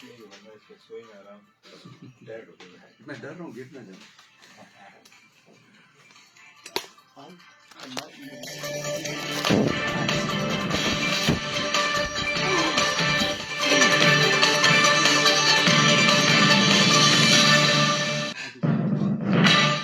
میں ڈر رہا ہوں گرنا جاؤں.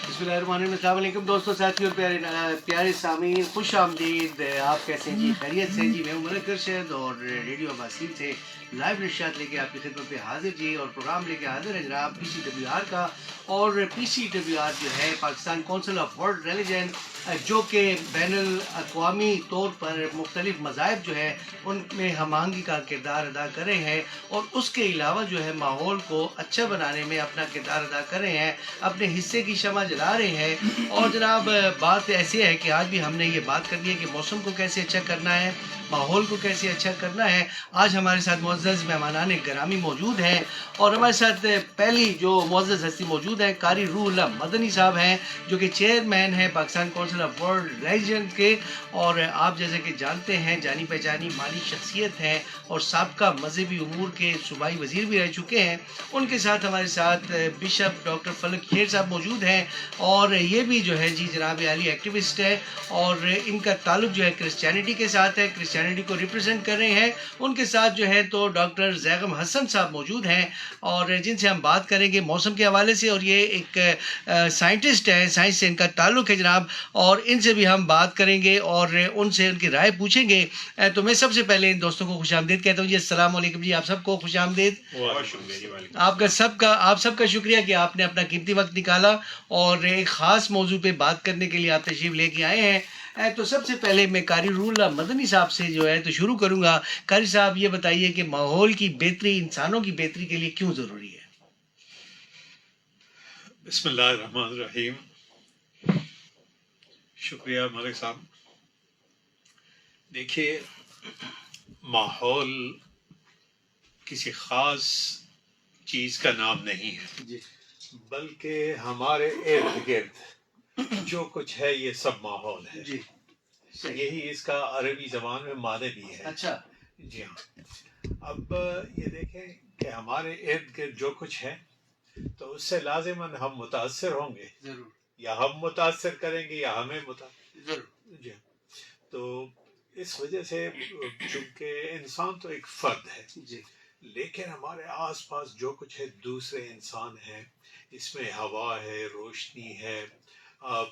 بسم اللہ الرحمن الرحیم. السلام علیکم دوستوں, ساتھیوں, پیارے سامعین, خوش آمدید. آپ کیسے ہیں جی؟ خیریت سے جی؟ میں ہوں ملک ارشد اور ریڈیو عباسین سے لائیو نشریات لے کے آپ کی خدمت پہ حاضر جی, اور پروگرام لے کے حاضر ہے جناب پی سی ڈبلیو آر کا. اور پی سی ڈبلیو آر جو ہے Pakistan council of world religion, جو کہ بین الاقوامی طور پر مختلف مذاہب جو ہے ان میں ہم آہنگی کا کردار ادا کر رہے ہیں, اور اس کے علاوہ جو ہے ماحول کو اچھا بنانے میں اپنا کردار ادا کر رہے ہیں, اپنے حصے کی شمع جلا رہے ہیں. اور جناب بات ایسی ہے کہ آج بھی ہم نے یہ بات کرنی ہے کہ موسم کو کیسے اچھا کرنا ہے, ماحول کو کیسے اچھا کرنا ہے. آج ہمارے ساتھ معزز مہمانان گرامی موجود ہیں, اور ہمارے ساتھ پہلی جو معزز ہستی موجود ہے قاری روح اللہ مدنی صاحب ہیں, جو کہ چیئرمین ہیں Pakistan council of world religion کے, اور آپ جیسے کہ جانتے ہیں جانی پہچانی مالی شخصیت ہیں, اور سابقہ مذہبی امور کے صوبائی وزیر بھی رہ چکے ہیں. ان کے ساتھ ہمارے ساتھ بشپ ڈاکٹر فلک شیر صاحب موجود ہیں, اور یہ بھی جو ہے جی جناب عالی ایکٹیوسٹ ہے, اور ان کا تعلق جو ہے کرسچینٹی کے ساتھ ہے, کرسچینٹی کو ریپرزینٹ کر رہے ہیں. ان کے ساتھ جو ہے تو ڈاکٹر زیغم حسن صاحب موجود ہیں, اور جن سے ہم بات کریں گے موسم کے حوالے سے, اور یہ ایک سائنٹسٹ ہے, سائنس سے ان کا تعلق ہے جناب, اور ان سے بھی ہم بات کریں گے اور ان سے ان کی رائے پوچھیں گے. تو میں سب سے پہلے ان دوستوں کو خوش آمدید کہتا ہوں جی. السلام علیکم جی, آپ سب کو خوش آمدید. آپ سب کا شکریہ کہ آپ نے اپنا قیمتی وقت نکالا اور ایک خاص موضوع پہ بات کرنے کے لیے آپ تشریف لے کے آئے ہیں. تو سب سے پہلے میں قاری روح اللہ مدنی صاحب سے جو ہے تو شروع کروں گا. قاری صاحب یہ بتائیے کہ ماحول کی بہتری انسانوں کی بہتری کے لیے کیوں ضروری ہے؟ بسم اللہ الرحمن الرحیم. شکریہ ملک صاحب. دیکھیے, ماحول کسی خاص چیز کا نام نہیں ہے جی, بلکہ ہمارے ارد گرد جو کچھ ہے یہ سب ماحول ہے. جی, یہی اس کا عربی زبان میں معنی بھی ہے. اچھا, جی ہاں. اب یہ دیکھیں کہ ہمارے ارد گرد جو کچھ ہے تو اس سے لازماً ہم متاثر ہوں گے, ضرور, یا ہم متاثر کریں گے یا ہمیں ضرور, جی. تو اس وجہ سے چونکہ انسان تو ایک فرد ہے, جی, لیکن ہمارے آس پاس جو کچھ ہے دوسرے انسان ہیں, اس میں ہوا ہے, روشنی ہے,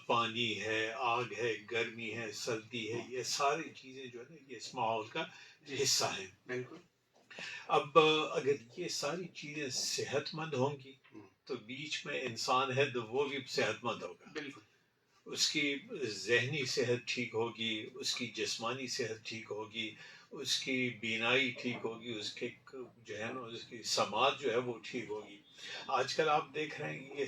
پانی ہے, آگ ہے, گرمی ہے, سردی ہے, یہ ساری چیزیں جو ہے یہ اس ماحول کا حصہ ہیں. بالکل. اب اگر یہ ساری چیزیں صحت مند ہوں گی تو بیچ میں انسان ہے تو وہ بھی صحت مند ہوگا. بالکل. اس کی ذہنی صحت ٹھیک ہوگی, اس کی جسمانی صحت ٹھیک ہوگی, اس کی بینائی ٹھیک ہوگی, اس کے جو ہے نا اس کی سماعت جو ہے وہ ٹھیک ہوگی. آج کل آپ دیکھ رہے ہیں یہ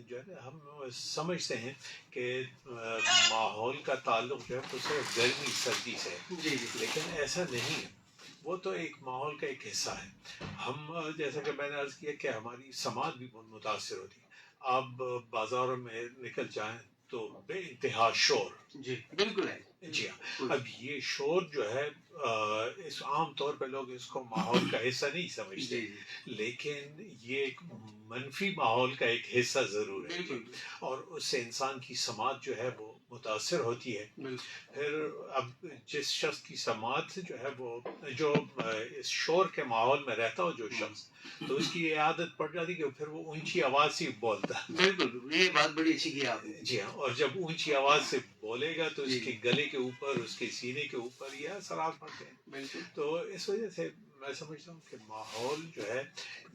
جو ہے نا ہم سمجھتے ہیں کہ ماحول کا تعلق جو ہے تو صرف گرمی سردی سے ہے, جی, لیکن ایسا نہیں ہے. وہ تو ایک ماحول کا ایک حصہ ہے. ہم جیسا کہ میں نے عرض کیا کہ ہماری سماعت بھی بہت متاثر ہوتی ہے. آپ بازاروں میں نکل جائیں تو بے انتہا شور. جی, بالکل ہے. جی ہاں. اب یہ شور جو ہے اس عام طور پہ لوگ اس کو ماحول کا حصہ نہیں سمجھتے, لیکن یہ ایک منفی ماحول کا ایک حصہ ضرور ہے. اور اس سے انسان کی سماعت جو ہے وہ متاثر ہوتی ہے. پھر اب جس شخص کی سماعت جو ہے وہ جو اس شور کے ماحول میں رہتا ہو جو شخص, تو اس کی یہ عادت پڑ جاتی کہ پھر وہ اونچی آواز سے بولتا ہے. بالکل, یہ بات بڑی اچھی کی آپ نے. جی ہاں. اور جب اونچی آواز سے بولے گا تو اس کے گلے کے اوپر, اس کے سینے کے اوپر یہ اثرات پڑتے ہیں. بالکل. تو اس وجہ سے میں سمجھتا ہوں کہ ماحول جو ہے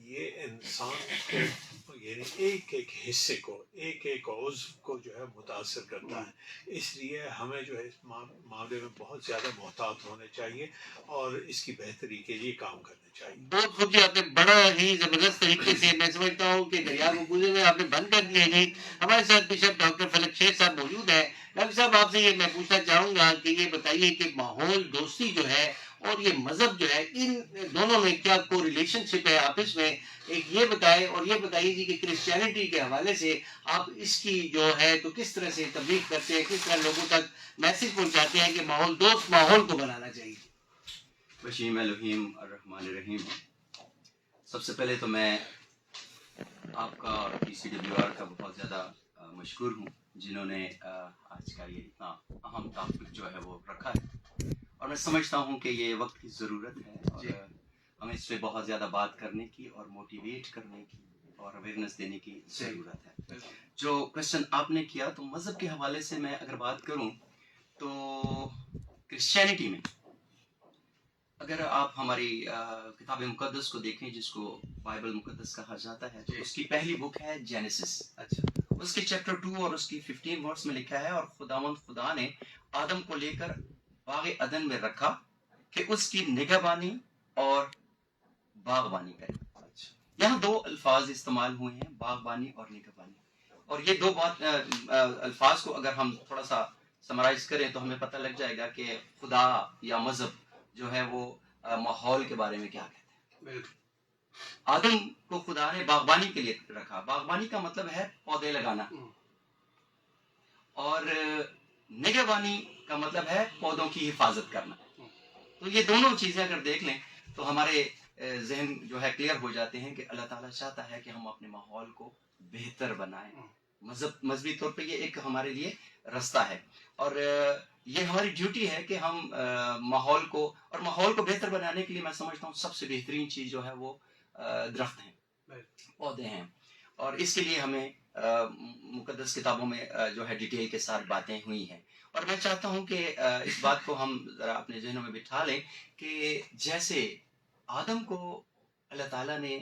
یہ انسان کو یعنی ایک ایک حصے کو, ایک ایک عضو کو جو ہے متاثر کرتا ہے. اس لیے ہمیں جو ہے اس معاملے میں بہت زیادہ محتاط ہونے چاہیے اور اس کی بہتری کے لیے کام کرنا چاہیے. بہت خوب جی, آپ نے بڑا ہی زبردست طریقے سے, میں سمجھتا ہوں کہ دریا کو پوجے میں آپ نے بند کر دیا جی. ہمارے ساتھ بشپ ڈاکٹر فلک شیر صاحب موجود ہیں. ڈاکٹر صاحب آپ سے یہ میں پوچھنا چاہوں گا کہ یہ بتائیے کہ ماحول دوستی جو ہے اور یہ مذہب جو ہے, ان دونوں میں کیا کو ریلیشن شپ ہے آپس میں, ایک یہ بتائیں. اور یہ بتائیے جی کہ کرسچینٹی کے حوالے سے آپ اس کی جو ہے تو کس طرح سے تبلیغ کرتے ہیں, کس طرح لوگوں تک میسج پہنچاتے ہیں کہ ماحول دوست ماحول کو بنانا چاہیے. بسم الرحیم الرحمن الرحیم. سب سے پہلے تو میں آپ کا اور PCWR کا بہت زیادہ مشکور ہوں جنہوں نے آج کا یہ اتنا اہم ٹاپک جو ہے وہ رکھا ہے، اور میں سمجھتا ہوں کہ یہ وقت کی ضرورت ہے اور ہمیں اس پہ بہت زیادہ بات کرنے کی اور موٹیویٹ کرنے کی اور اویئرنیس دینے کی ضرورت ہے. جو کوشچن آپ نے کیا تو مذہب کے حوالے سے میں اگر بات کروں تو کرسچینٹی میں اگر آپ ہماری کتاب مقدس کو دیکھیں جس کو بائبل مقدس کہا جاتا ہے تو اس کی پہلی بک ہے جینیسس. اس کے چیپٹر 2 اور اس کی 15 ورس میں لکھا ہے، اور خدا نے آدم کو لے کر باغ عدن میں رکھا کہ اس کی نگہبانی اور باغبانی کرے. یہاں دو الفاظ استعمال ہوئے ہیں، باغبانی اور نگہبانی، اور یہ دو الفاظ کو اگر ہم تھوڑا سا سمرائز کریں تو ہمیں پتہ لگ جائے گا کہ خدا یا مذہب جو ہے وہ ماحول کے بارے میں کیا کہتے ہیں. آدم کو خدا نے باغبانی کے لیے رکھا. باغبانی کا مطلب ہے پودے لگانا، اور نگہبانی کا مطلب ہے پودوں کی حفاظت کرنا. تو یہ دونوں چیزیں اگر دیکھ لیں تو ہمارے ذہن جو ہے کلیئر ہو جاتے ہیں کہ اللہ تعالیٰ چاہتا ہے کہ ہم اپنے ماحول کو بہتر بنائیں. مذہبی طور پہ یہ ایک ہمارے لیے رستہ ہے، اور یہ ہماری ڈیوٹی ہے کہ ہم ماحول کو بہتر بنانے کے لیے میں سمجھتا ہوں سب سے بہترین چیز جو ہے وہ درخت ہیں، پودے ہیں. اور اس کے لیے ہمیں مقدس کتابوں میں جو ہے ڈیٹیل کے ساتھ باتیں ہوئی ہیں، اور میں چاہتا ہوں کہ اس بات کو ہم ذرا اپنے ذہنوں میں بٹھا لیں کہ جیسے آدم کو اللہ تعالیٰ نے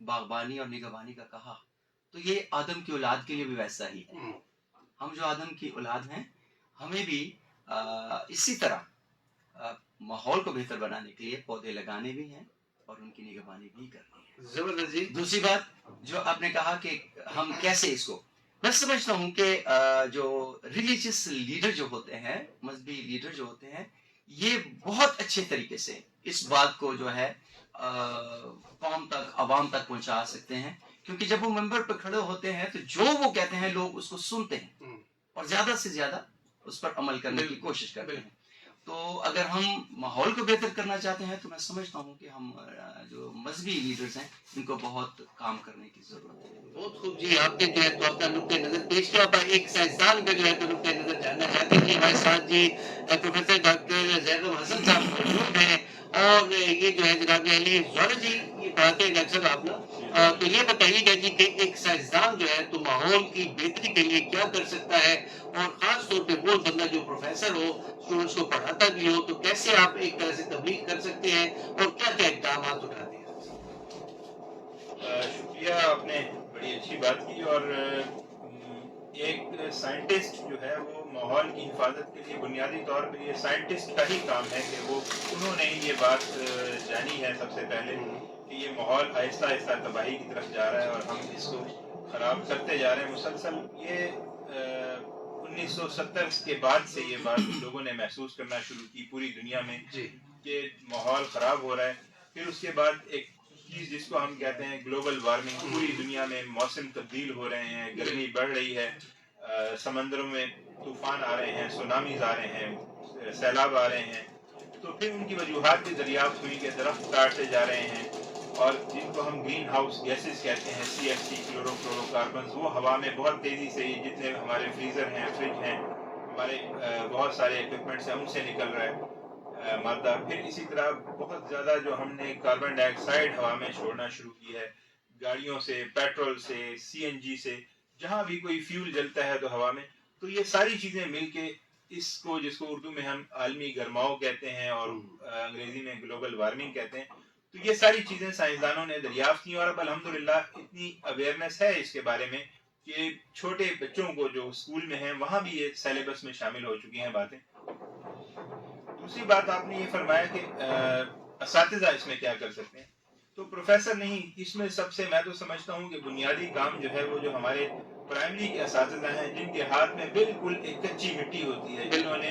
باغبانی اور نگہبانی کا کہا تو یہ آدم کی اولاد کے لیے بھی ویسا ہی ہے. ہم جو آدم کی اولاد ہیں ہمیں بھی اسی طرح ماحول کو بہتر بنانے کے لیے پودے لگانے بھی ہیں اور ان کی نگہبانی بھی کرنی ہے. زبردست جی. دوسری بات جو آپ نے کہا کہ ہم کیسے اس کو، میں سمجھتا ہوں کہ جو ریلیجیس لیڈر جو ہوتے ہیں، مذہبی لیڈر جو ہوتے ہیں، یہ بہت اچھے طریقے سے اس بات کو جو ہے قوم تک، عوام تک پہنچا سکتے ہیں، کیونکہ جب وہ ممبر پہ کھڑے ہوتے ہیں تو جو وہ کہتے ہیں لوگ اس کو سنتے ہیں اور زیادہ سے زیادہ اس پر عمل کرنے کی کوشش کرتے ہیں. تو اگر ہم ماحول کو بہتر کرنا چاہتے ہیں تو میں سمجھتا ہوں کہ ہم جو مذہبی لیڈرز ہیں ان کو بہت کام کرنے کی ضرورت ہے. بہت خوب جی. آپ کے جو ہے تو اپنا نقطۂ نظر پیش کیا، پر ایک سائنسدان کا جو ہے تو نقطۂ نظر جاننا چاہتے ہیں. ہمارے ساتھ جی پروفیسر ڈاکٹر زید حسن صاحب موجود ہیں، اور یہ جو ہے جناب علی زولوجی یہ پڑھاتے ہیں ڈاکٹر صاحب آپ. تو یہ بتائیے گا جی کہ ایک سائنسدان جو ہے تو ماحول کی بہتری کے لیے کیا کر سکتا ہے، اور خاص طور پہ وہ بندہ جو پروفیسر ہو، اسٹوڈنٹس کو پڑھاتا بھی ہو، تو کیسے آپ ایک طرح سے تبلیغ کر سکتے ہیں اور کیا کیا اقدامات اٹھاتے ہیں؟ شکریہ، آپ نے بڑی اچھی بات کی. اور ایک سائنٹسٹ جو ہے وہ ماحول کی حفاظت کے لیے بنیادی طور پہ یہ سائنٹسٹ کا ہی کام ہے کہ انہوں نے یہ بات جانی ہے سب سے پہلے کہ یہ ماحول آہستہ آہستہ تباہی کی طرف جا رہا ہے اور ہم اس کو خراب کرتے جا رہے ہیں مسلسل. یہ 1970 کے بعد سے یہ بات لوگوں نے محسوس کرنا شروع کی پوری دنیا میں کہ ماحول خراب ہو رہا ہے. پھر اس کے بعد ایک چیز جس کو ہم کہتے ہیں گلوبل وارمنگ، پوری دنیا میں موسم تبدیل ہو رہے ہیں، گرمی بڑھ رہی ہے، سمندروں میں طوفان آ رہے ہیں، سونامیز آ رہے ہیں، سیلاب آ رہے ہیں. تو پھر ان کی وجوہات بھی دریافت ہوئی کہ درخت کاٹتے جا رہے ہیں، اور جن کو ہم گرین ہاؤس گیسز کہتے ہیں، CFC کلورو فلورو کاربنز، وہ ہوا میں بہت تیزی سے جتنے ہمارے فریزر ہیں، فریج ہیں، ہمارے بہت سارے اکوپمنٹس ہیں، ان سے نکل رہا ہے مادہ. پھر اسی طرح بہت زیادہ جو ہم نے کاربن ڈائی آکسائڈ ہوا میں چھوڑنا شروع کی ہے، گاڑیوں سے، پیٹرول سے، CNG سے، جہاں بھی کوئی فیول جلتا ہے تو ہوا میں. تو یہ ساری چیزیں مل کے اس کو، جس کو اردو میں ہم عالمی گرماؤ کہتے ہیں اور انگریزی میں گلوبل وارمنگ کہتے ہیں، تو یہ ساری چیزیں سائنسدانوں نے دریافت کی. اور اب الحمدللہ اتنی اویئرنیس ہے اس کے بارے میں کہ چھوٹے بچوں کو جو اسکول میں ہیں وہاں بھی یہ سیلیبس میں شامل ہو چکی ہیں باتیں. دوسری بات آپ نے یہ فرمایا کہ اساتذہ اس میں کیا کر سکتے ہیں. تو پروفیسر نہیں، اس میں سب سے میں تو سمجھتا ہوں کہ بنیادی کام جو ہے وہ جو ہمارے پرائمری کے اساتذہ ہیں، جن کے ہاتھ میں بالکل ایک کچی مٹی ہوتی ہے، جنہوں نے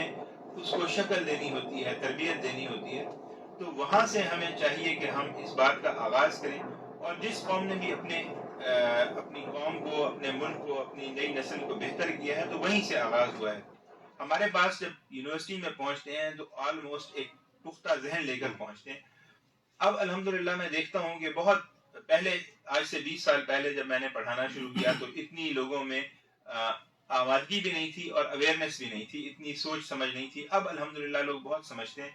اس کو شکل دینی ہوتی ہے، تربیت دینی ہوتی ہے. تو وہاں سے ہمیں چاہیے کہ ہم اس بات کا آغاز کریں. اور جس قوم نے بھی اپنی قوم کو، اپنے ملک کو، اپنی نئی نسل کو بہتر کیا ہے تو وہیں سے آغاز ہوا ہے. ہمارے پاس جب یونیورسٹی میں پہنچتے ہیں تو آلموسٹ ایک پختہ ذہن لے کر پہنچتے ہیں. اب الحمدللہ میں دیکھتا ہوں کہ بہت پہلے آج سے 20 سال پہلے جب میں نے پڑھانا شروع کیا تو اتنی لوگوں میں آمادگی بھی نہیں تھی اور اویئرنیس بھی نہیں تھی، اتنی سوچ سمجھ نہیں تھی. اب الحمدللہ لوگ بہت سمجھتے ہیں.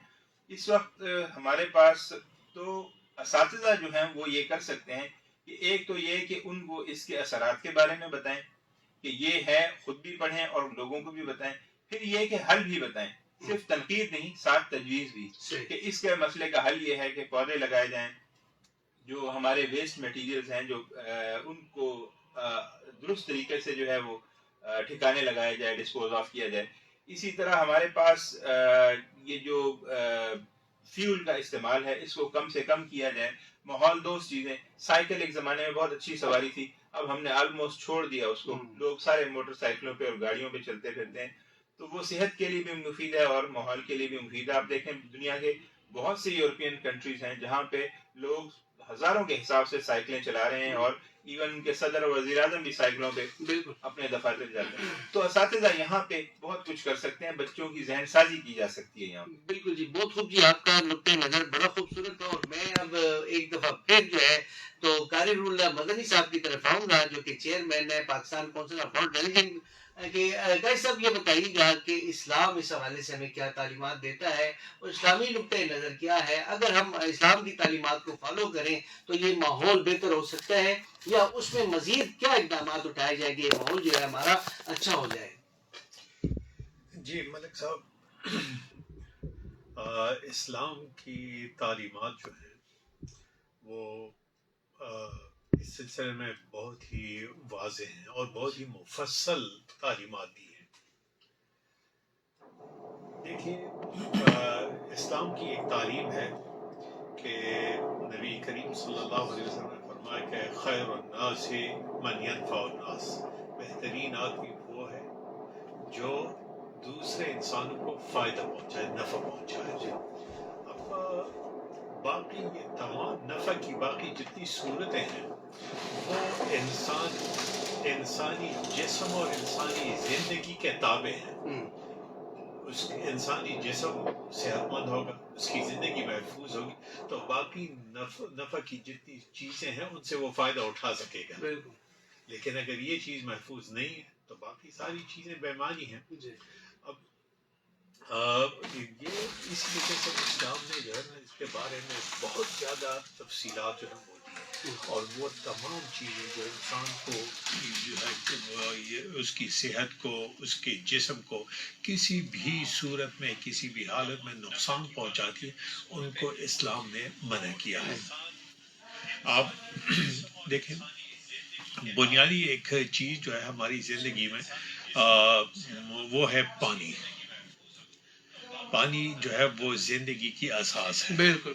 اس وقت ہمارے پاس تو اساتذہ جو ہیں وہ یہ کر سکتے ہیں کہ ایک تو یہ کہ ان کو اس کے اثرات کے بارے میں بتائیں کہ یہ ہے، خود بھی پڑھیں اور لوگوں کو بھی بتائیں. پھر یہ کہ حل بھی بتائیں، صرف تنقید نہیں، ساتھ تجویز بھی، کہ اس کے مسئلے کا حل یہ ہے کہ پودے لگائے جائیں، جو ہمارے ویسٹ مٹیریلز ہیں جو ان کو درست طریقے سے جو ہے وہ ٹھکانے لگائے جائے، ڈسپوز آف کیا جائے. اسی طرح ہمارے پاس یہ جو فیول کا استعمال ہے اس کو کم سے کم کیا جائے. ماحول دوست چیزیں، سائیکل ایک زمانے میں بہت اچھی سواری تھی، اب ہم نے آلموسٹ چھوڑ دیا اس کو. لوگ سارے موٹر سائیکلوں پہ اور گاڑیوں پہ چلتے پھرتے ہیں، تو وہ صحت کے لیے بھی مفید ہے اور ماحول کے لیے بھی مفید ہے. آپ دیکھیں دنیا کے بہت سے یورپین کنٹریز ہیں جہاں پہ لوگ ہزاروں کے حساب سے سائیکلیں چلا رہے ہیں، اور ایون ان کے صدر اور وزیر اعظم بھی سائیکلوں پہ بالکل اپنے دفاتر جاتے ہیں. تو اساتذہ یہاں پہ بہت کچھ کر سکتے ہیں، بچوں کی ذہن سازی کی جا سکتی ہے یہاں. بالکل جی، بہت خوب جی، آپ کا نقطۂ نظر بڑا خوبصورت ہے. اور میں اب ایک دفعہ پھر جو ہے تو قاری اللہ مدنی صاحب کی طرف آؤں گا جو کہ چیئرمین ہے Pakistan council of world religion. کہ قاری صاحب یہ بتائیے گا کہ اسلام اس حوالے سے ہمیں کیا تعلیمات دیتا ہے اور اسلامی نقطۂ نظر کیا ہے. اگر ہم اسلام کی تعلیمات کو فالو کریں تو یہ ماحول بہتر ہو سکتا ہے، یا اس میں مزید کیا اقدامات اٹھائے جائیں گے یہ ماحول جو ہے ہمارا اچھا ہو جائے؟ جی ملک صاحب، اسلام کی تعلیمات جو ہیں وہ اس سلسلے میں بہت ہی واضح ہیں اور بہت ہی مفصل تعلیمات دی ہیں. دیکھیے اسلام کی ایک تعلیم ہے کہ نبی کریم صلی اللہ علیہ وسلم نے فرمایا کہ خیر الناس من ینفع الناس، بہترین آدمی وہ ہے جو دوسرے انسانوں کو فائدہ پہنچائے، نفع پہنچائے. اب باقی یہ تمام نفع کی باقی جتنی صورتیں ہیں وہ انسانی جسم اور انسانی زندگی کے تابع ہیں. اس انسانی جسم صحت مند ہوگا، اس کی زندگی محفوظ ہوگی، تو باقی نفع کی جتنی چیزیں ہیں ان سے وہ فائدہ اٹھا سکے گا. لیکن اگر یہ چیز محفوظ نہیں ہے تو باقی ساری چیزیں بے معنی ہیں. اب یہ اس وجہ سے اسلام نے جو ہے نا اس کے بارے میں بہت زیادہ تفصیلات جو ہے وہ دی، اور وہ تمام چیزیں جو انسان کو جو ہے اس کی صحت کو، اس کے جسم کو کسی بھی صورت میں کسی بھی حالت میں نقصان پہنچاتی ہے ان کو اسلام نے منع کیا ہے. آپ دیکھیں بنیادی ایک چیز جو ہے ہماری زندگی میں وہ ہے پانی. پانی جو ہے وہ زندگی کی اساس ہے. بالکل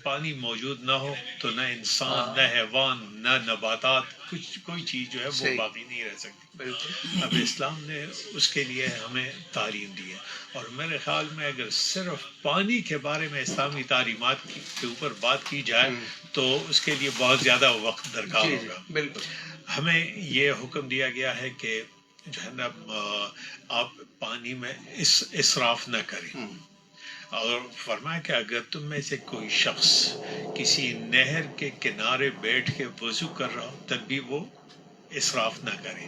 پانی موجود نہ ہو تو نہ انسان، نہ حیوان، نہ نباتات، کوئی چیز جو ہے وہ باقی نہیں رہ سکتی. اب اسلام نے اس کے لیے ہمیں تعلیم دی ہے، اور میرے خیال میں اگر صرف پانی کے بارے میں اسلامی تعلیمات کے اوپر بات کی جائے تو اس کے لیے بہت زیادہ وقت درکار ہوگا. بالکل ہمیں یہ حکم دیا گیا ہے کہ جو ہے نا آپ پانی میں اسراف نہ کریں، اور فرمایا کہ اگر تم میں سے کوئی شخص کسی نہر کے کنارے بیٹھ کے وضو کر رہا ہو تب بھی وہ اسراف نہ کرے.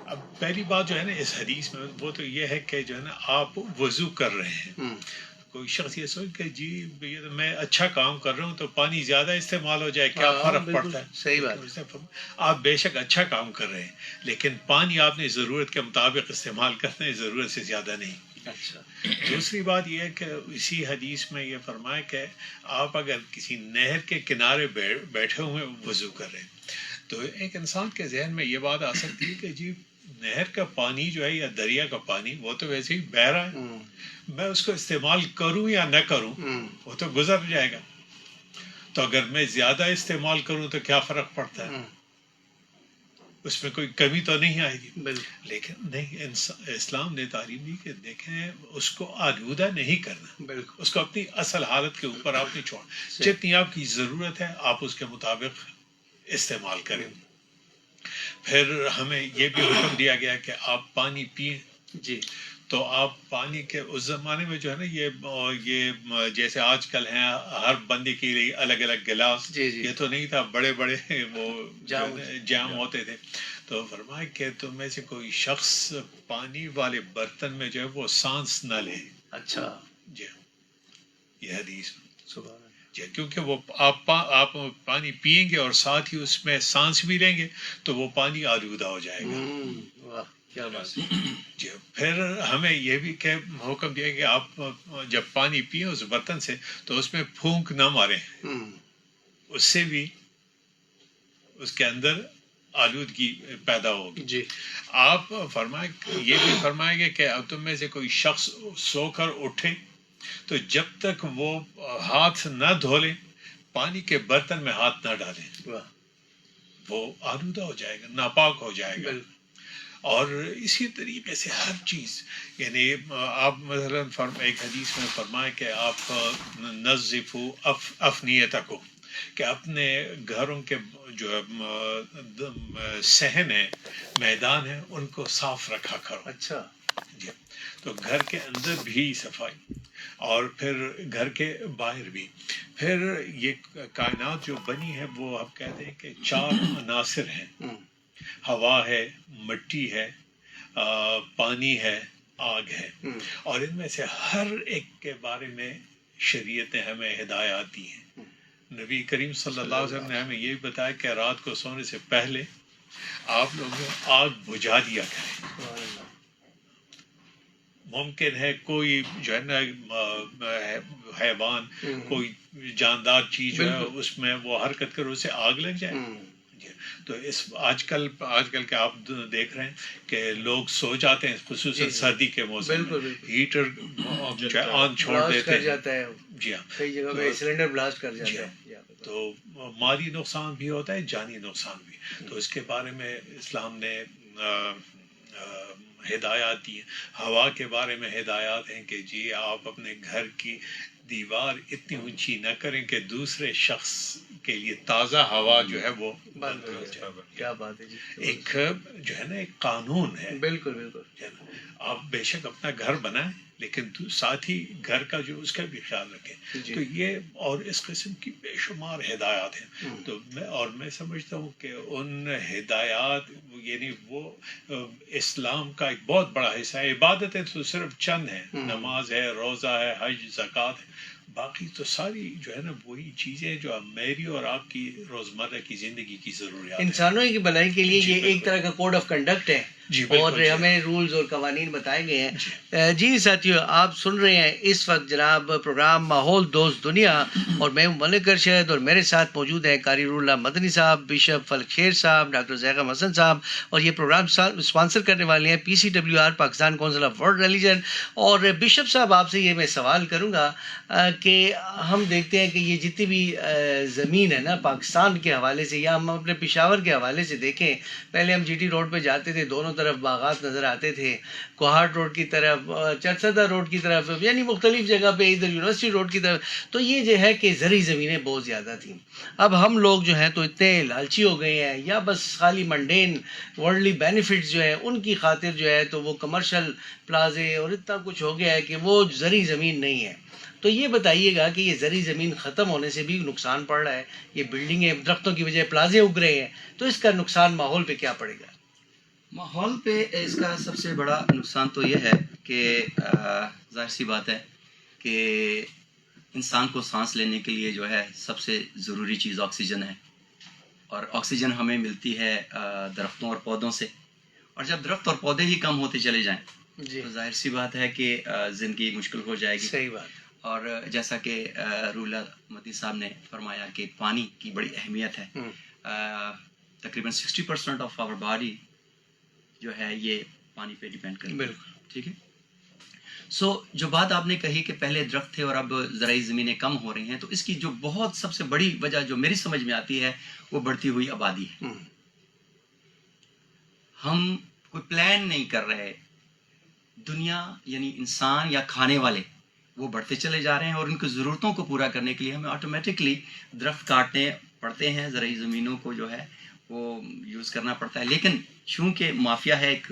اب پہلی بات جو ہے نا اس حدیث میں وہ تو یہ ہے کہ جو ہے نا آپ وضو کر رہے ہیں، کوئی شخص یہ سوچ کہ جی میں اچھا کام کر رہا ہوں تو پانی زیادہ استعمال ہو جائے، کیا فرق پڑتا ہے؟ صحیح بات. آپ بے شک اچھا کام کر رہے ہیں لیکن پانی آپ نے ضرورت کے مطابق استعمال کرنا ہے، ضرورت سے زیادہ نہیں. اچھا. دوسری بات یہ ہے کہ اسی حدیث میں یہ فرمایا کہ آپ اگر کسی نہر کے کنارے بیٹھے ہوئے وضو کر رہے ہیں تو ایک انسان کے ذہن میں یہ بات آ سکتی ہے کہ جی نہر کا پانی جو ہے یا دریا کا پانی وہ تو ویسے ہی بہہ رہا ہے، میں اس کو استعمال کروں یا نہ کروں وہ تو گزر جائے گا، تو اگر میں زیادہ استعمال کروں تو کیا فرق پڑتا ہے؟ اس میں کوئی کمی تو نہیں آئے گی. لیکن نہیں، اسلام نے تعلیم دی کہ دیکھیں اس کو آلودہ نہیں کرنا، اس کو اپنی اصل حالت کے اوپر آپ نے چھوڑا، جتنی آپ کی ضرورت ہے آپ اس کے مطابق استعمال کریں. پھر ہمیں یہ بھی حکم دیا گیا کہ آپ پانی پئیں. جی تو آپ پانی کے اس زمانے میں جو ہے نا یہ جیسے آج کل ہیں ہر بندے کے لیے الگ الگ گلاس، یہ تو نہیں تھا، بڑے بڑے وہ جام ہوتے تھے. تو فرمایا کہ تم میں سے کوئی شخص پانی والے برتن میں جو ہے وہ سانس نہ لے. اچھا جی یہ حدیث سبحان جی، کیونکہ وہ آپ پانی پیئیں گے اور ساتھ ہی اس میں سانس بھی لیں گے تو وہ پانی آلودہ ہو جائے گا. واہ کیا بات جی پھر ہمیں یہ بھی کہ حکم دیا کہ آپ جب پانی پئیں اس برتن سے تو اس میں پھونک نہ ماریں، اس سے بھی اس کے اندر آلودگی پیدا ہوگی. جی آپ فرمائیں یہ بھی فرمائیں گے کہ اب تم میں سے کوئی شخص سو کر اٹھے تو جب تک وہ ہاتھ نہ دھو لے پانی کے برتن میں ہاتھ نہ ڈالیں، واہ وہ آلودہ ہو جائے گا، ناپاک ہو جائے گا. بالکل اور اسی طریقے سے ہر چیز، یعنی آپ مثلا ایک حدیث میں فرمائے کہ آپ نظفوا افنیتکم، کہ اپنے گھروں کے جو صحن ہے، میدان ہے، ان کو صاف رکھا کرو. اچھا جی تو گھر کے اندر بھی صفائی اور پھر گھر کے باہر بھی. پھر یہ کائنات جو بنی ہے وہ آپ کہتے ہیں کہ 4 عناصر ہیں، ہوا ہے، مٹی ہے، پانی ہے، آگ ہے، اور ان میں سے ہر ایک کے بارے میں شریعتیں ہمیں ہدایات دی ہیں. نبی کریم صلی اللہ علیہ وسلم نے ہمیں یہ بتایا کہ رات کو سونے سے پہلے آپ لوگ آگ بجھا دیا کریں. ممکن ہے کوئی جو ہے نا حیوان، کوئی جاندار چیز جو ہے اس میں وہ حرکت کرے، اسے آگ لگ جائے. تو اس آج کل کے آپ دیکھ رہے ہیں کہ لوگ سو جاتے ہیں، خصوصاً سردی کے موسم میں ہیٹر آن چھوڑ دیتے ہیں. جی ہاں، کئی جگہ پہ سلنڈر بلاسٹ کر جاتا ہے. تو مالی نقصان بھی ہوتا ہے، جانی نقصان بھی. تو اس کے بارے میں اسلام نے ہدایات دی ہیں. ہوا کے بارے میں ہدایات ہیں کہ جی آپ اپنے گھر کی دیوار اتنی اونچی نہ کریں کہ دوسرے شخص کے لیے تازہ ہوا جو ہے وہ بند ہو جائے. کیا بات ہے جی. ایک جو ہے نا ایک قانون ہے. بالکل بالکل. آپ بے شک اپنا گھر بنائیں لیکن ساتھ ہی گھر کا جو اس کا بھی خیال رکھیں. تو یہ اور اس قسم کی بے شمار ہدایات ہیں. تو میں سمجھتا ہوں کہ ان ہدایات یعنی وہ اسلام کا ایک بہت بڑا حصہ ہے. عبادتیں تو صرف چند ہیں، نماز ہے، روزہ ہے، حج، زکوٰۃ ہے، باقی تو ساری جو ہے نا وہی چیزیں جو میری اور آپ کی روزمرہ کی زندگی کی ضروریات ہیں. انسانوں کی بھلائی کے لیے یہ ایک طرح کا کوڈ آف کنڈکٹ ہے اور ہمیں رولز اور قوانین بتائے گئے ہیں. جی ساتھیو، آپ سن رہے ہیں اس وقت جناب پروگرام ماحول دوست دنیا، اور میں ہوں ملک ارشد، اور میرے ساتھ موجود ہیں قاری رول اللہ مدنی صاحب، بشپ فلک شیر صاحب، ڈاکٹر زیغم حسن صاحب، اور یہ پروگرام اسپانسر کرنے والے ہیں PCWR، Pakistan council of world religion. اور بشپ صاحب آپ سے یہ میں سوال کروں گا کہ ہم دیکھتے ہیں کہ یہ جتنی بھی زمین ہے نا پاکستان کے حوالے سے، یا ہم اپنے پشاور کے حوالے سے دیکھیں، پہلے ہم GT روڈ پہ جاتے تھے، دونوں طرف باغات نظر آتے تھے، کوہاٹ روڈ کی طرف، چرسدہ روڈ کی طرف، یعنی مختلف جگہ پہ، ادھر یونیورسٹی روڈ کی طرف. تو یہ جو ہے کہ زرعی زمینیں بہت زیادہ تھیں. اب ہم لوگ جو ہیں تو اتنے لالچی ہو گئے ہیں، یا بس خالی منڈین ورلڈلی بینیفٹس جو ہیں ان کی خاطر جو ہے تو وہ کمرشل پلازے اور اتنا کچھ ہو گیا ہے کہ وہ زرعی زمین نہیں ہے. تو یہ بتائیے گا کہ یہ زرعی زمین ختم ہونے سے بھی نقصان پڑ رہا ہے، یہ بلڈنگیں درختوں کی وجہ پلازے اگ رہے ہیں، تو اس کا نقصان ماحول پہ کیا پڑے گا؟ ماحول پہ اس کا سب سے بڑا نقصان تو یہ ہے کہ ظاہر سی بات ہے کہ انسان کو سانس لینے کے لیے جو ہے سب سے ضروری چیز آکسیجن ہے، اور آکسیجن ہمیں ملتی ہے درختوں اور پودوں سے. اور جب درخت اور پودے ہی کم ہوتے چلے جائیں تو ظاہر سی بات ہے کہ زندگی مشکل ہو جائے گی. صحیح بات. اور جیسا کہ رولہ مدنی صاحب نے فرمایا کہ پانی کی بڑی اہمیت ہے. تقریباً 60% آف آور باڈی جو ہے یہ پانی پہ ڈیپینڈ کرتی ہے. بالکل ٹھیک ہے. سو جو بات آپ نے کہی کہ پہلے درخت تھے اور اب زرعی زمینیں کم ہو رہی ہیں، تو اس کی جو بہت سب سے بڑی وجہ جو میری سمجھ میں آتی ہے وہ بڑھتی ہوئی آبادی ہے. ہم کوئی پلان نہیں کر رہے، دنیا یعنی انسان یا کھانے والے وہ بڑھتے چلے جا رہے ہیں، اور ان کی ضرورتوں کو پورا کرنے کے لیے ہمیں آٹومیٹکلی درخت کاٹنے پڑتے ہیں، زرعی زمینوں کو جو ہے وہ یوز کرنا پڑتا ہے. لیکن چونکہ مافیا ہے ایک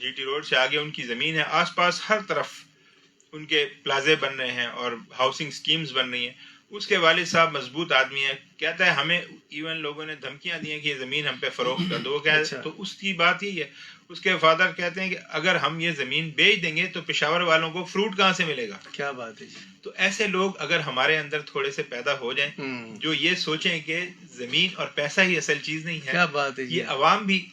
جی ٹی روڈ سے آگے ان کی زمین ہے. آس پاس ہر طرف ان کے پلازے بن رہے ہیں اور ہاؤسنگ سکیمز بن رہی ہیں. اس کے والد صاحب مضبوط آدمی ہیں. کہتا ہے ہمیں ایون لوگوں نے دھمکیاں دی ہیں کہ یہ زمین ہم پہ فروخت کر دو. تو اس کی بات یہی ہے. اس کے فادر کہتے ہیں کہ اگر ہم یہ زمین بیچ دیں گے تو پشاور والوں کو فروٹ کہاں سے ملے گا. کیا بات ہے. تو ایسے لوگ اگر ہمارے اندر تھوڑے سے پیدا ہو جائیں جو یہ سوچیں کہ زمین اور پیسہ ہی اصل چیز نہیں ہے. کیا بات ہے. یہ عوام بھی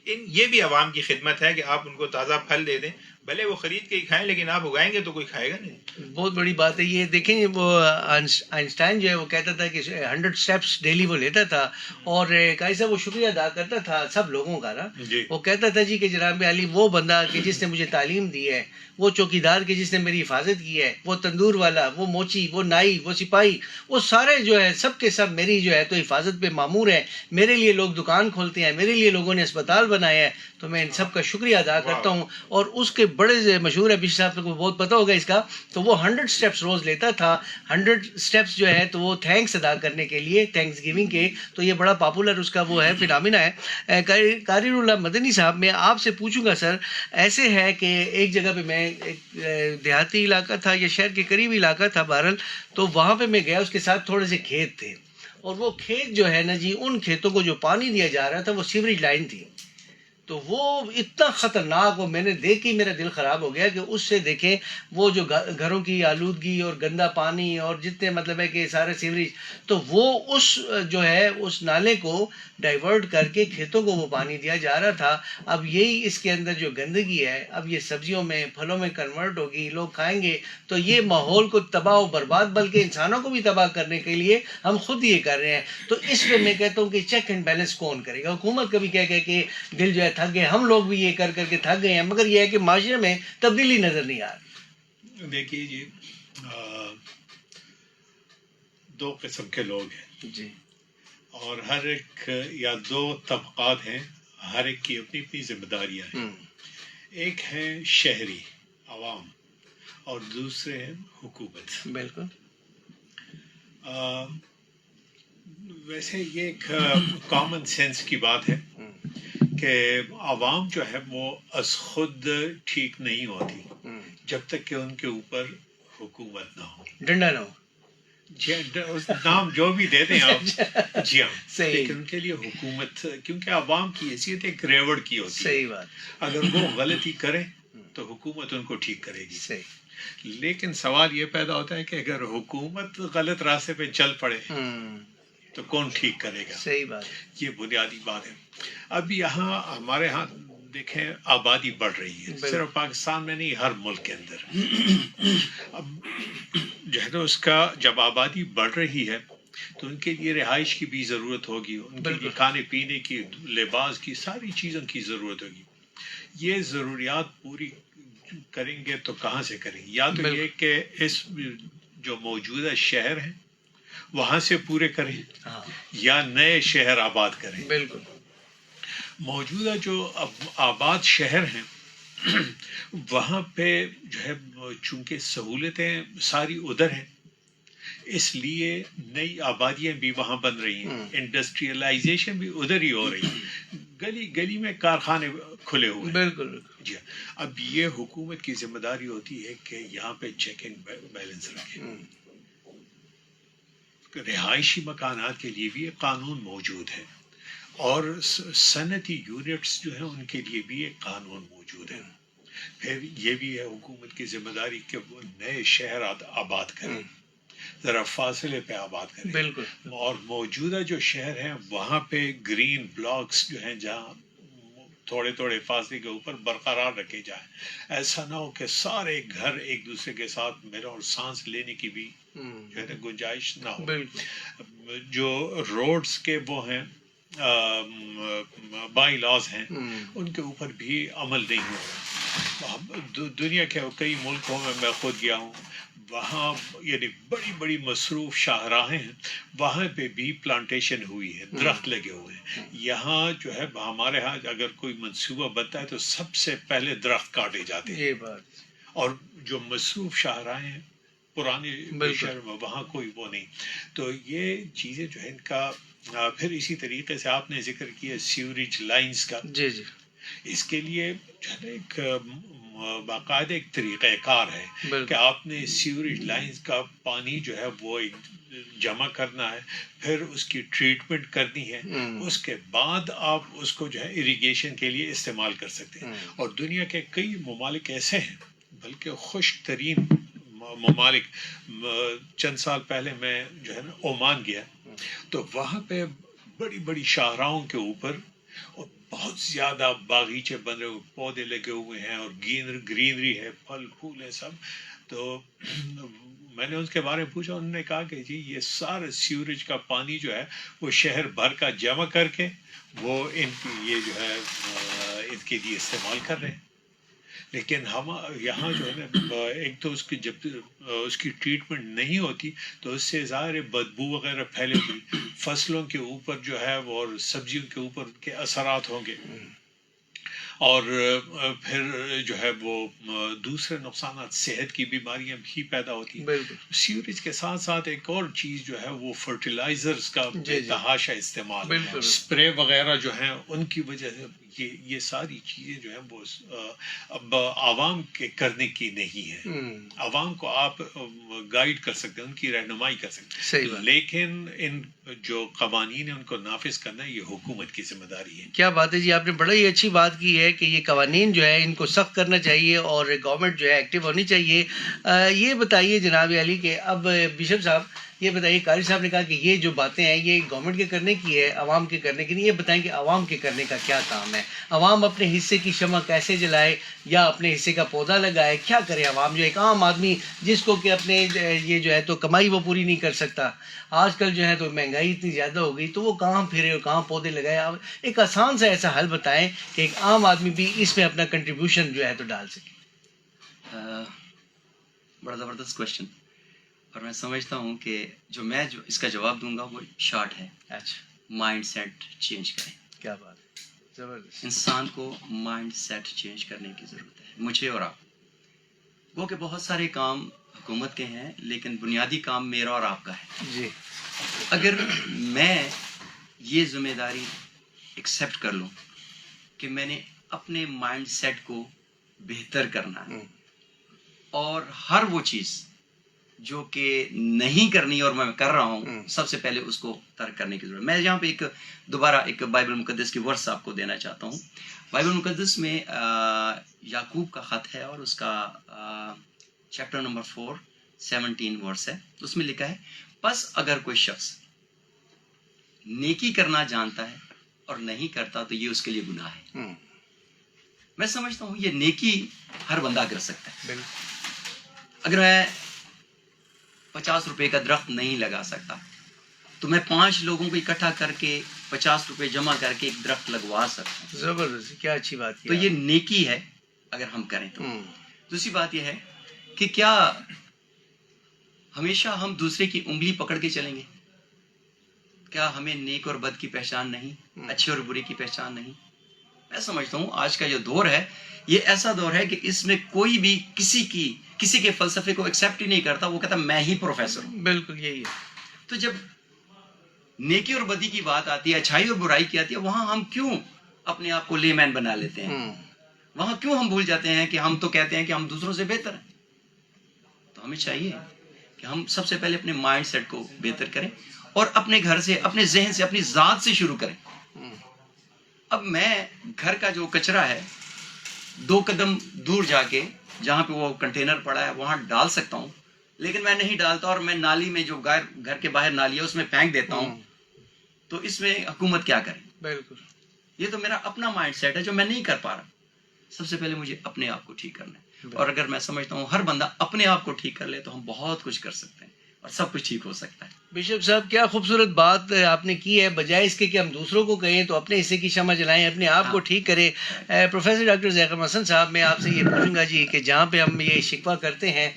یہ بھی عوام کی خدمت ہے کہ آپ ان کو تازہ پھل دے دیں. بھلے وہ خرید کے ہی کھائیں لیکن آپ اگائیں گے تو کوئی کھائے گا نہیں. بہت بڑی بات ہے یہ. دیکھیں وہ آئنسٹائن جو ہے وہ کہتا تھا کہ 100 اسٹیپس ڈیلی وہ لیتا تھا اور قاری صاحب وہ شکریہ ادا کرتا تھا سب لوگوں کا نا. وہ کہتا تھا جی کہ جناب علی وہ بندہ کہ جس نے مجھے تعلیم دی ہے, وہ چوکیدار کہ جس نے میری حفاظت کی ہے, وہ تندور والا, وہ موچی, وہ نائی, وہ سپاہی, وہ سارے جو ہے سب کے سب میری جو ہے تو حفاظت پہ مامور ہیں. میرے لیے لوگ دکان کھولتے ہیں, میرے لیے لوگوں نے اسپتال بنایا ہے. تو میں ان سب کا شکریہ ادا کرتا ہوں. اور اس کے بڑے مشہور ہے بشر صاحب کو بہت پتہ ہوگا اس کا, تو وہ 100 اسٹیپس روز لیتا تھا. 100 اسٹیپس جو ہے تو وہ تھینکس ادا کرنے کے لیے, تھینکس گیونگ کے. تو یہ بڑا پاپولر اس کا وہ ہے فنامنا ہے. قاری اللہ مدنی صاحب میں آپ سے پوچھوں گا سر, ایسے ہے کہ ایک جگہ پہ میں ایک دیہاتی علاقہ تھا یا شہر کے قریب علاقہ تھا بہرحال, تو وہاں پہ میں گیا, اس کے ساتھ تھوڑے سے کھیت تھے اور وہ کھیت جو ہے نا جی ان کھیتوں کو جو پانی دیا جا رہا تھا وہ سیوریج لائن تھی. تو وہ اتنا خطرناک, وہ میں نے دیکھ کے میرا دل خراب ہو گیا کہ اس سے دیکھیں وہ جو گھروں کی آلودگی اور گندا پانی اور جتنے مطلب ہے کہ سارے سیوریج, تو وہ اس جو ہے اس نالے کو ڈائیورٹ کر کے کھیتوں کو وہ پانی دیا جا رہا تھا. اب یہی اس کے اندر جو گندگی ہے اب یہ سبزیوں میں پھلوں میں کنورٹ ہوگی, لوگ کھائیں گے تو یہ ماحول کو تباہ و برباد, بلکہ انسانوں کو بھی تباہ کرنے کے لیے ہم خود یہ کر رہے ہیں. تو اس پہ میں کہتا ہوں کہ چیک اینڈ بیلنس کون کرے گا. حکومت کبھی کہہ کہ دل جو ہے تھک گئے, ہم لوگ بھی یہ کر کر کے تھک گئے ہیں, مگر یہ ہے کہ معاشرے میں تبدیلی نظر نہیں آ رہی. دیکھیے جی, 2 قسم کے لوگ ہیں جی, اور ہر ایک یا 2 طبقات ہیں, ہر ایک کی اپنی اپنی ذمہ داریاں ہیں. ایک ہے شہری عوام اور دوسرے ہیں حکومت. بالکل. ویسے یہ ایک کامن سینس کی بات ہے کہ عوام جو ہے وہ از خود ٹھیک نہیں ہوتی جب تک کہ ان کے اوپر حکومت نہ ہو, ڈنڈا نہ ہو. جی نام جو بھی دے دیں آپ, جی ہاں, صحیح. لیکن ان کے لیے حکومت, کیونکہ عوام کی حیثیت ایک ریوڑ کی ہوتی ہے. صحیح بات. اگر وہ غلطی کریں تو حکومت ان کو ٹھیک کرے گی. صحیح. لیکن سوال یہ پیدا ہوتا ہے کہ اگر حکومت غلط راستے پہ چل پڑے تو کون ٹھیک کرے گا. صحیح بات. یہ بنیادی بات ہے. اب یہاں ہمارے ہاں دیکھیں آبادی بڑھ رہی ہے, صرف پاکستان میں نہیں ہر ملک کے اندر. اب جو ہے تو اس کا جب آبادی بڑھ رہی ہے تو ان کے لیے رہائش کی بھی ضرورت ہوگی, ان کے لیے کھانے پینے کی, لباس کی, ساری چیزوں کی ضرورت ہوگی. یہ ضروریات پوری کریں گے تو کہاں سے کریں گے؟ یا تو یہ کہ اس جو موجودہ شہر ہیں وہاں سے پورے کریں یا نئے شہر آباد کریں. بالکل. موجودہ جو آباد شہر ہیں وہاں پہ جو ہے چونکہ سہولتیں ساری ادھر ہیں, اس لیے نئی آبادیاں بھی وہاں بن رہی ہیں, انڈسٹریلائزیشن بھی ادھر ہی ہو رہی ہے, گلی گلی میں کارخانے کھلے ہوئے. بالکل. جی, اب یہ حکومت کی ذمہ داری ہوتی ہے کہ یہاں پہ چیک اینڈ بیلنس رکھیں. رہائشی مکانات کے لیے بھی ایک قانون موجود ہے اور صنعتی یونٹس جو ہیں ان کے لیے بھی ایک قانون موجود ہے. پھر یہ بھی ہے حکومت کی ذمہ داری کہ وہ نئے شہر آباد کریں, ذرا فاصلے پہ آباد کریں. بالکل. اور موجودہ جو شہر ہیں وہاں پہ گرین بلاکس جو ہیں جہاں تھوڑے تھوڑے فاصلے کے اوپر برقرار رکھے جائیں. ایسا نہ ہو کہ سارے گھر ایک دوسرے کے ساتھ ملیں اور سانس لینے کی بھی جو ہے گنجائش نہ ہو. جو روڈز کے وہ ہیں بائی لاز ہیں ان کے اوپر بھی عمل نہیں ہو رہا. دنیا کے کئی ملکوں میں خود گیا ہوں, وہاں یعنی بڑی بڑی مصروف شاہراہیں ہیں, وہاں پہ بھی پلانٹیشن ہوئی ہے, درخت لگے ہوئے ہیں. یہاں جو ہے ہمارے ہاں اگر کوئی منصوبہ بنتا ہے تو سب سے پہلے درخت کاٹے جاتے ہیں. یہ بات. اور جو مصروف شاہراہیں ہیں پرانے شہر میں وہاں کوئی وہ نہیں. تو یہ چیزیں جو ہے ان کا پھر اسی طریقے سے آپ نے ذکر کیا سیوریج لائنز کا. جی جی. اس کے لیے جو ہے نا ایک باقاعدہ ایک طریقہ کار ہے کہ آپ نے سیوریج لائنز کا پانی جو ہے وہ جمع کرنا ہے، پھر اس کی ٹریٹمنٹ کرنی ہے، اس کے بعد آپ اس کو جو ہے اریگیشن کے لیے استعمال کر سکتے ہیں. اور دنیا کے کئی ممالک ایسے ہیں، بلکہ خشک ترین ممالک، چند سال پہلے میں جو ہے نا عمان گیا تو وہاں پہ بڑی بڑی شاہراہوں کے اوپر اور بہت زیادہ باغیچے بنے ہوئے، پودے لگے ہوئے ہیں اور گرینری ہے، پھل پھول ہے سب. تو میں نے ان کے بارے میں پوچھا، انہوں نے کہا کہ جی یہ سارا سیوریج کا پانی جو ہے وہ شہر بھر کا جمع کر کے وہ ان کی یہ جو ہے ان کے لیے استعمال کر رہے ہیں. لیکن ہم یہاں جو ہے نا ایک تو اس کی جب اس کی ٹریٹمنٹ نہیں ہوتی تو اس سے ظاہر بدبو وغیرہ پھیلے گی، فصلوں کے اوپر جو ہے وہ اور سبزیوں کے اوپر ان کے اثرات ہوں گے، اور پھر جو ہے وہ دوسرے نقصانات، صحت کی بیماریاں بھی پیدا ہوتی ہیں. سیوریج کے ساتھ ساتھ ایک اور چیز جو ہے وہ فرٹیلائزرز کا تحاشا استعمال، اسپرے وغیرہ جو ہیں ان کی وجہ سے یہ ساری چیزیں جو ہیں وہ اب عوام کے کرنے کی نہیں ہے. عوام کو آپ گائیڈ کر سکتے ہیں، ان کی رہنمائی کر سکتے ہیں، لیکن ان جو قوانین ہیں ان کو نافذ کرنا یہ حکومت کی ذمہ داری ہے. کیا بات ہے جی، آپ نے بڑا ہی اچھی بات کی ہے کہ یہ قوانین جو ہے ان کو سخت کرنا چاہیے اور گورنمنٹ جو ہے ایکٹیو ہونی چاہیے. یہ بتائیے جناب علی کہ اب بشپ صاحب یہ بتائیے، قاری صاحب نے کہا کہ یہ جو باتیں ہیں یہ گورنمنٹ کے کرنے کی ہے، عوام کے کرنے کی نہیں. یہ بتائیں کہ عوام کے کرنے کا کیا کام ہے؟ عوام اپنے حصے کی شمع کیسے جلائے یا اپنے حصے کا پودا لگائے؟ کیا کرے عوام؟ جو ایک عام آدمی جس کو کہ اپنے یہ جو ہے تو کمائی وہ پوری نہیں کر سکتا، آج کل جو ہے تو مہنگائی اتنی زیادہ ہو گئی تو وہ کہاں پھرے اور کہاں پودے لگائے؟ آپ ایک آسان سا ایسا حل بتائیں کہ ایک عام آدمی بھی اس میں اپنا کنٹریبیوشن جو ہے تو ڈال سکے. بڑا زبردست کوشچن، اور میں سمجھتا ہوں کہ جو اس کا جواب دوں گا وہ شارٹ ہے. اچھا، مائنڈ سیٹ چینج کریں. کیا بات ہے، زبردست. انسان کو مائنڈ سیٹ چینج کرنے کی ضرورت ہے، مجھے اور آپ. وہ کہ بہت سارے کام حکومت کے ہیں لیکن بنیادی کام میرا اور آپ کا ہے. جی، اگر میں یہ ذمہ داری ایکسیپٹ کر لوں کہ میں نے اپنے مائنڈ سیٹ کو بہتر کرنا ہے اور ہر وہ چیز جو کہ نہیں کرنی اور میں کر رہا ہوں سب سے پہلے اس کو ترک کرنے کی ضرورت. میں یہاں پہ دوبارہ ایک بائبل مقدس کی ورس آپ کو دینا چاہتا ہوں. بائبل مقدس میں یعقوب کا خط ہے اور اس کا چیپٹر نمبر 4 17 ورس ہے. اس میں لکھا ہے، پس اگر کوئی شخص نیکی کرنا جانتا ہے اور نہیں کرتا تو یہ اس کے لیے گناہ ہے. میں سمجھتا ہوں یہ نیکی ہر بندہ کر سکتا ہے. اگر میں 50 روپے کا درخت نہیں لگا سکتا تو میں 5 لوگوں کو اکٹھا کر کے 50 روپے جمع کر کے ایک درخت لگوا سکتا ہوں. زبردست، کیا اچھی بات کی. تو یہ نیکی ہے اگر ہم کریں تو. دوسری بات یہ ہے کہ کیا ہمیشہ ہم دوسرے کی انگلی پکڑ کے چلیں گے؟ کیا ہمیں نیک اور بد کی پہچان نہیں، اچھے اور برے کی پہچان نہیں؟ میں سمجھتا ہوں آج کا جو دور ہے یہ ایسا دور ہے کہ اس میں کوئی بھی کسی کے فلسفے کو ایکسیپٹ ہی نہیں کرتا. وہ کہتا میں ہی پروفیسر ہوں. بالکل یہی ہے. تو جب نیکی اور بدی کی بات آتی ہے، اچھائی اور برائی کی آتی ہے، وہاں ہم کیوں اپنے آپ کو لے مین بنا لیتے ہیں؟ وہاں کیوں ہم بھول جاتے ہیں کہ ہم تو کہتے ہیں کہ ہم دوسروں سے بہتر ہیں؟ تو ہمیں چاہیے کہ ہم سب سے پہلے اپنے مائنڈ سیٹ کو بہتر کریں اور اپنے گھر سے، اپنے ذہن سے، اپنی ذات سے شروع کریں. اب میں گھر کا جو کچرا ہے 2 قدم دور جا کے جہاں پہ وہ کنٹینر پڑا ہے وہاں ڈال سکتا ہوں، لیکن میں نہیں ڈالتا اور میں نالی میں جو گھر کے باہر نالی ہے اس میں پھینک دیتا ہوں. تو اس میں حکومت کیا کرے؟ بالکل، یہ تو میرا اپنا مائنڈ سیٹ ہے جو میں نہیں کر پا رہا. سب سے پہلے مجھے اپنے آپ کو ٹھیک کرنا ہے، اور اگر میں سمجھتا ہوں ہر بندہ اپنے آپ کو ٹھیک کر لے تو ہم بہت کچھ کر سکتے ہیں اور سب کچھ ٹھیک ہو سکتا ہے. بشپ صاحب کیا خوبصورت بات آپ نے کی ہے. بجائے اس کے کہ ہم دوسروں کو کہیں تو اپنے حصے کی شمع جلائیں، اپنے آپ کو ٹھیک کریں. پروفیسر ڈاکٹر ذیقام حسن صاحب، میں آپ سے یہ پوچھوں گا جی کہ جہاں پہ ہم یہ شکوہ کرتے ہیں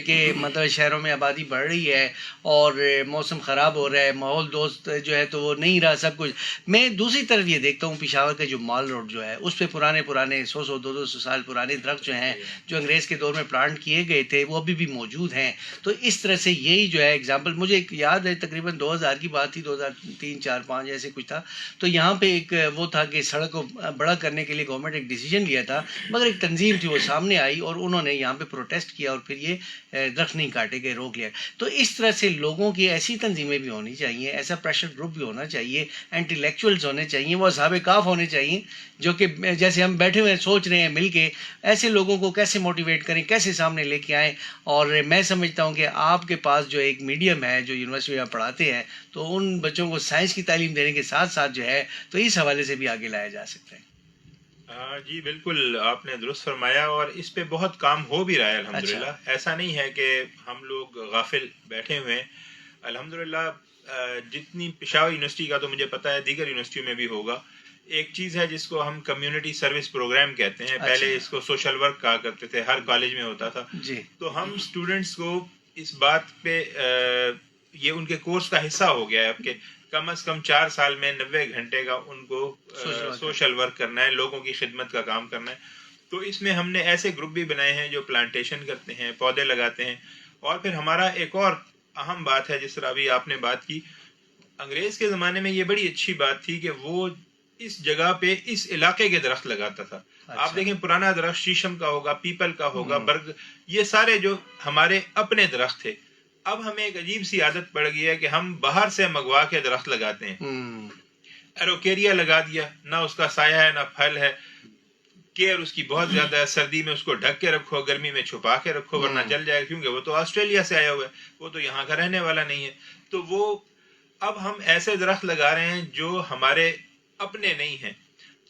کہ مطلب شہروں میں آبادی بڑھ رہی ہے اور موسم خراب ہو رہا ہے, ماحول دوست جو ہے تو وہ نہیں رہا سب کچھ. میں دوسری طرف یہ دیکھتا ہوں پشاور کا جو مال روڈ جو ہے اس پہ پرانے 100 سال پرانے درخت جو ہیں جو انگریز کے دور میں پلانٹ کیے گئے تھے وہ ابھی بھی موجود ہیں. تو اس طرح سے یہی جو ہے ایگزامپل مجھے ایک یاد ہے, تقریباً 2000 کی بات تھی, 2003 4 5 ایسے کچھ تھا. تو یہاں پہ ایک وہ تھا کہ سڑک کو بڑا کرنے کے لیے گورنمنٹ ایک ڈیسیجن لیا تھا, مگر ایک تنظیم تھی وہ سامنے آئی اور انہوں نے یہاں پہ پروٹیسٹ کیا اور پھر یہ درخت نہیں کاٹے گئے, روک لیا. تو اس طرح سے لوگوں کی ایسی تنظیمیں بھی ہونی چاہیے, ایسا پریشر گروپ بھی ہونا چاہیے, انٹلیکچوئلز ہونے چاہیے, وہ اصحاب کاف ہونے چاہیے جو کہ جیسے ہم بیٹھے ہوئے سوچ رہے ہیں مل کے, ایسے لوگوں کو کیسے موٹیویٹ کریں, کیسے سامنے لے کے آئیں. اور میں سمجھتا ہوں کہ آپ کے پاس جو ایک میڈیم ہے جو یونیورسٹی میں پڑھاتے ہیں تو ان بچوں کو سائنس کی تعلیم دینے کے ساتھ ساتھ جو ہے تو اس حوالے سے بھی آگے لایا جا سکتا ہے. جی بالکل آپ نے درست فرمایا, اور اس پہ بہت کام ہو بھی رہا ہے الحمدللہ. ایسا نہیں ہے کہ ہم لوگ غافل بیٹھے ہوئے ہیں. الحمدللہ جتنی پشاور یونیورسٹی کا تو مجھے پتہ ہے دیگر یونیورسٹیوں میں بھی ہوگا, ایک چیز ہے جس کو ہم کمیونٹی سروس پروگرام کہتے ہیں. پہلے اس کو سوشل ورک کہا کرتے تھے, ہر کالج میں ہوتا تھا. تو ہم اسٹوڈنٹس کو اس بات پہ یہ ان کے کورس کا حصہ ہو گیا ہے اب کہ کم از کم 4 سال میں 90 گھنٹے کا ان کو سوشل ورک کرنا ہے, لوگوں کی خدمت کا کام کرنا ہے. تو اس میں ہم نے ایسے گروپ بھی بنائے ہیں جو پلانٹیشن کرتے ہیں, پودے لگاتے ہیں. اور پھر ہمارا ایک اور اہم بات ہے, جس طرح ابھی آپ نے بات کی, انگریز کے زمانے میں یہ بڑی اچھی بات تھی کہ وہ اس جگہ پہ اس علاقے کے درخت لگاتا تھا. آپ دیکھیں پرانا درخت شیشم کا ہوگا, پیپل کا ہوگا, برگ, یہ سارے جو ہمارے اپنے درخت تھے. اب ہمیں ایک عجیب سی عادت پڑ گئی ہے کہ ہم باہر سے منگوا کے درخت لگاتے ہیں. ایروکیریا لگا دیا, نہ اس کا سایہ ہے نہ پھل ہے, کیئر اس کی بہت زیادہ ہے. سردی میں اس کو ڈھک کے رکھو, گرمی میں چھپا کے رکھو ورنہ جل جائے, کیونکہ وہ تو آسٹریلیا سے آیا ہوا ہے, وہ تو یہاں کا رہنے والا نہیں ہے. تو وہ اب ہم ایسے درخت لگا رہے ہیں جو ہمارے اپنے نہیں ہیں.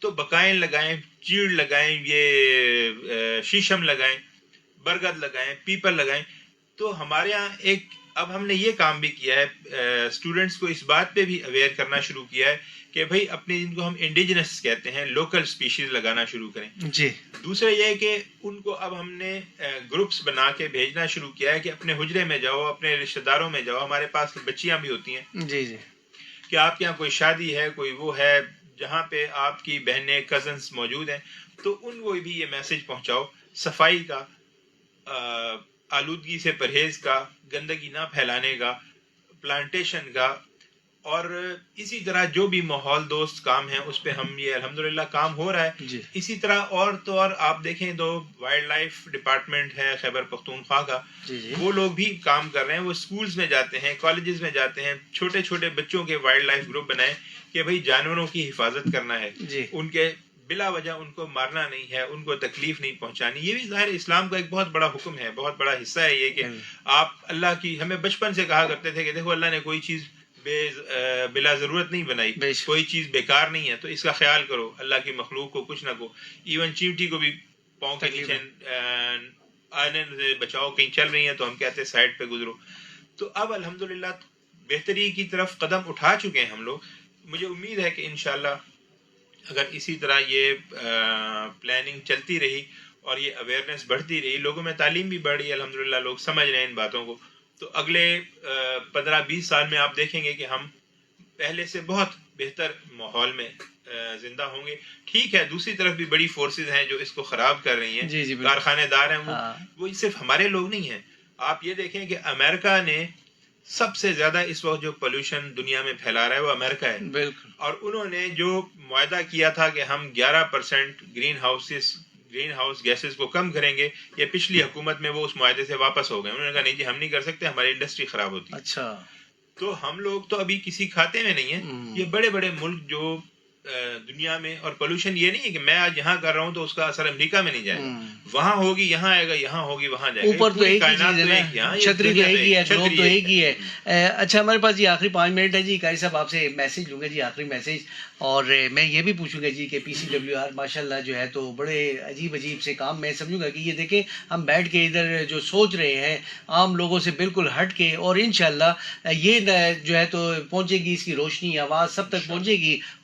تو بقائن لگائیں, چیڑ لگائیں, یہ شیشم لگائیں, برگد لگائیں, پیپل لگائیں. تو ہمارے یہاں ایک اب ہم نے یہ کام بھی کیا ہے, اسٹوڈنٹس کو اس بات پہ بھی اویئر کرنا شروع کیا ہے کہ بھائی اپنے جن کو ہم انڈیجنس کہتے ہیں, لوکل سپیشیز لگانا شروع کریں. جی. دوسرا یہ ہے کہ ان کو اب ہم نے گروپس بنا کے بھیجنا شروع کیا ہے کہ اپنے حجرے میں جاؤ, اپنے رشتہ داروں میں جاؤ. ہمارے پاس بچیاں بھی ہوتی ہیں. جی جی. کہ آپ کے یہاں کوئی شادی ہے, کوئی وہ ہے جہاں پہ آپ کی بہنیں, کزنس موجود ہیں, تو ان کو بھی یہ میسج پہنچاؤ صفائی کا, آلودگی سے پرہیز کا, گندگی نہ پھیلانے کا, پلانٹیشن کا. اور اسی طرح جو بھی ماحول دوست کام ہیں اس پہ ہم یہ الحمدللہ کام ہو رہا ہے. اسی طرح اور تو اور آپ دیکھیں تو وائلڈ لائف ڈپارٹمنٹ ہے خیبر پختونخوا کا, وہ لوگ بھی کام کر رہے ہیں. وہ سکولز میں جاتے ہیں, کالجز میں جاتے ہیں, چھوٹے چھوٹے بچوں کے وائلڈ لائف گروپ بنائیں کہ بھئی جانوروں کی حفاظت کرنا ہے, ان کے بلا وجہ ان کو مارنا نہیں ہے, ان کو تکلیف نہیں پہنچانی. یہ بھی ظاہر اسلام کا ایک بہت بڑا حکم ہے, بہت بڑا حصہ ہے یہ کہ آپ اللہ کی, ہمیں بچپن سے کہا کرتے تھے کہ دیکھو اللہ نے کوئی چیز بلا ضرورت نہیں بنائی, کوئی چیز بیکار نہیں ہے, تو اس کا خیال کرو, اللہ کی مخلوق کو کچھ نہ کو. ایون چیونٹی کو بھی پاؤں کے نیچے آنے سے بچاؤ, کہیں چل رہی ہیں تو ہم کہتے ہیں سائڈ پہ گزرو. تو اب الحمدللہ بہتری کی طرف قدم اٹھا چکے ہیں ہم لوگ. مجھے امید ہے کہ انشاءاللہ اگر اسی طرح یہ پلاننگ چلتی رہی اور یہ اویئرنیس بڑھتی رہی, لوگوں میں تعلیم بھی بڑھ رہی ہے الحمدللہ, لوگ سمجھ رہے ہیں ان باتوں کو, تو اگلے 15-20 سال میں آپ دیکھیں گے کہ ہم پہلے سے بہت بہتر ماحول میں زندہ ہوں گے. ٹھیک ہے, دوسری طرف بھی بڑی فورسز ہیں جو اس کو خراب کر رہی ہیں, کارخانے دار ہیں, وہ صرف ہمارے لوگ نہیں ہیں. آپ یہ دیکھیں کہ امریکہ نے سب سے زیادہ اس وقت جو پولوشن دنیا میں پھیلا رہا ہے وہ امریکہ ہے. بالکل. اور انہوں نے جو معاہدہ کیا تھا کہ ہم 11% گرین ہاؤس گیسز کو کم کریں گے, یہ پچھلی حکومت میں وہ اس معاہدے سے واپس ہو گئے. انہوں نے کہا نہیں جی ہم نہیں کر سکتے, ہماری انڈسٹری خراب ہوتی ہے. اچھا. تو ہم لوگ تو ابھی کسی کھاتے میں نہیں ہیں. یہ بڑے بڑے ملک جو دنیا میں, اور پولوشن یہ نہیں ہے کہ میں آج یہاں کر رہا ہوں تو اس کا اثر امریکہ میں نہیں جائے گا, وہاں ہوگی یہاں آئے گا, یہاں ہوگی وہاں جائے گا. اوپر تو ایک ہی چیز ہے, چھتری تو ایک ہی ہے, گلوب تو ایک ہی ہے. اچھا ہمارے پاس جی آخری 5 منٹ ہے جی. قاری صاحب آپ سے میسج لوں گا جی, آخری میسج. اور میں یہ بھی پوچھوں گا جی کہ PCWR ماشاءاللہ جو ہے تو بڑے عجیب سے کام, میں سمجھوں گا کہ یہ دیکھیں ہم بیٹھ کے ادھر جو سوچ رہے ہیں عام لوگوں سے بالکل ہٹ کے, اور انشاءاللہ یہ جو ہے تو پہنچے گی, اس کی روشنی آواز سب تک پہنچے گی,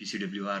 PCWR